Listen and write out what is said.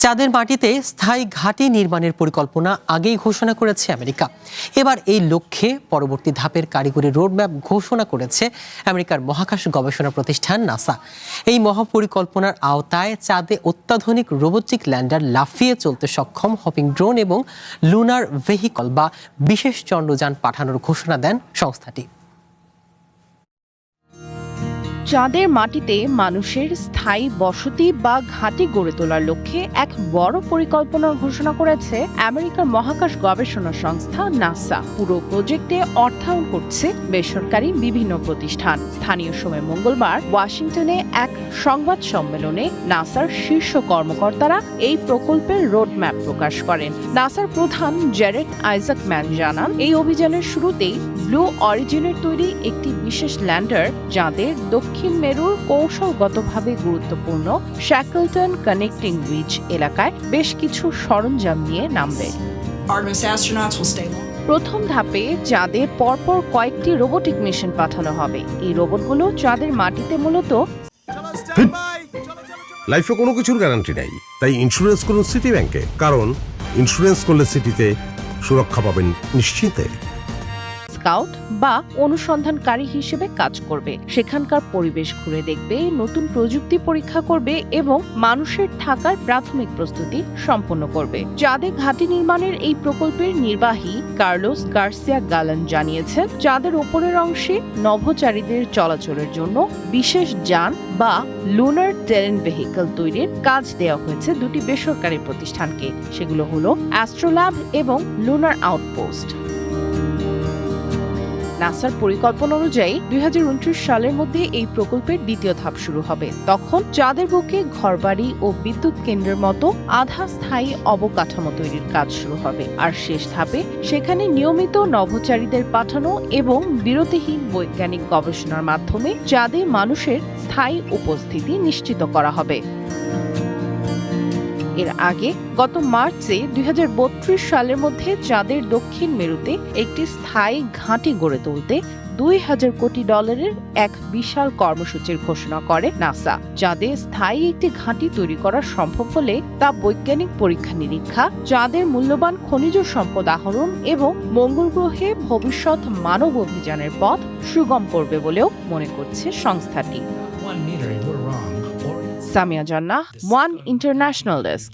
চাঁদের মাটিতে স্থায়ী ঘাঁটি নির্মাণের পরিকল্পনা আগেই ঘোষণা করেছে আমেরিকা। এবার এই লক্ষ্যে পরবর্তী ধাপের কারিগরি রোডম্যাপ ঘোষণা করেছে আমেরিকার মহাকাশ গবেষণা প্রতিষ্ঠান নাসা। এই মহাপরিকল্পনার আওতায় চাঁদে অত্যাধুনিক রোবোটিক ল্যান্ডার, লাফিয়ে চলতে সক্ষম হপিং ড্রোন এবং লুনার ভেহিকল বা বিশেষ চন্দ্রযান পাঠানোর ঘোষণা দেন সংস্থাটি। চাঁদের মাটিতে মানুষের স্থায়ী বসতি বা ঘাঁটি গড়ে তোলার লক্ষ্যে এক বড় পরিকল্পনার ঘোষণা করেছে আমেরিকার মহাকাশ গবেষণা সংস্থা নাসা। পুরো প্রজেক্টে অর্থায়ন করছে বেসরকারি বিভিন্ন প্রতিষ্ঠান। স্থানীয় সময় মঙ্গলবার ওয়াশিংটনে এক সংবাদ সম্মেলনে নাসার শীর্ষ কর্মকর্তারা এই প্রকল্পের রোডম্যাপ প্রকাশ করেন। নাসার প্রধান জেরেড আইজাকম্যান জানান, এই অভিযানের শুরুতেই ব্লু অরিজিনের তৈরি একটি বিশেষ ল্যান্ডার চাঁদের দক্ষিণ মেরুর কৌশলগতভাবে গুরুত্বপূর্ণ শ্যাকলটন কানেক্টিং ব্রিজ এলাকায় বেশ কিছু সরঞ্জাম নিয়ে নামবে। প্রথম ধাপে চাঁদে পরপর কয়েকটি রোবোটিক মিশন পাঠানো হবে। এই রোবটগুলো চাঁদের মাটিতে মূলত লাইফে কোনো কিছুর গ্যারান্টি নাই, তাই ইন্স্যুরেন্স করুন সিটি ব্যাংকে, কারণ ইন্স্যুরেন্স করলে সিটিতে সুরক্ষা পাবেন নিশ্চিন্তে। স্কাউট বা অনুসন্ধানকারী হিসেবে কাজ করবে, সেখানকার পরিবেশ ঘুরে দেখবে, নতুন প্রযুক্তি পরীক্ষা করবে এবং মানুষের থাকার প্রাথমিক প্রস্তুতি সম্পন্ন করবে। চাঁদে ঘাঁটি নির্মাণের এই প্রকল্পের নির্বাহী কার্লোস গার্সিয়া গালান জানিয়েছেন, চাঁদের ওপরের অংশে নভোচারীদের চলাচলের জন্য বিশেষ যান বা লুনার টেরেন ভেহিকল তৈরির কাজ দেওয়া হয়েছে দুটি বেসরকারি প্রতিষ্ঠানকে। সেগুলো হলো অ্যাস্ট্রোল্যাব এবং লুনার আউটপোস্ট। নাসার পরিকল্পনা অনুযায়ী 2029 সালের মধ্যে এই প্রকল্পের দ্বিতীয় ধাপ শুরু হবে। তখন চাঁদের বুকে ঘরবাড়ি ও বিদ্যুৎ কেন্দ্রের মতো আধা স্থায়ী অবকাঠামো তৈরির কাজ শুরু হবে। আর শেষ ধাপে সেখানে নিয়মিত নভোচারীদের পাঠানো এবং বিরতিহীন বৈজ্ঞানিক গবেষণার মাধ্যমে চাঁদে মানুষের স্থায়ী উপস্থিতি নিশ্চিত করা হবে। এর আগে গত মার্চে 2032 সালের মধ্যে চাঁদের দক্ষিণ মেরুতে একটি স্থায়ী ঘাঁটি গড়ে তুলতে $2000 কোটি এক বিশাল কর্মসূচির ঘোষণা করে নাসা। চাঁদে স্থায়ী একটি ঘাঁটি তৈরি করা সম্ভব হলে তা বৈজ্ঞানিক পরীক্ষা নিরীক্ষা, চাঁদের মূল্যবান খনিজ সম্পদ আহরণ এবং মঙ্গল গ্রহে ভবিষ্যৎ মানব অভিযানের পথ সুগম করবে বলেও মনে করছে সংস্থাটি। সামিয়া জান্নাহ, ওয়ান ইন্টারন্যাশনাল ডেস্ক।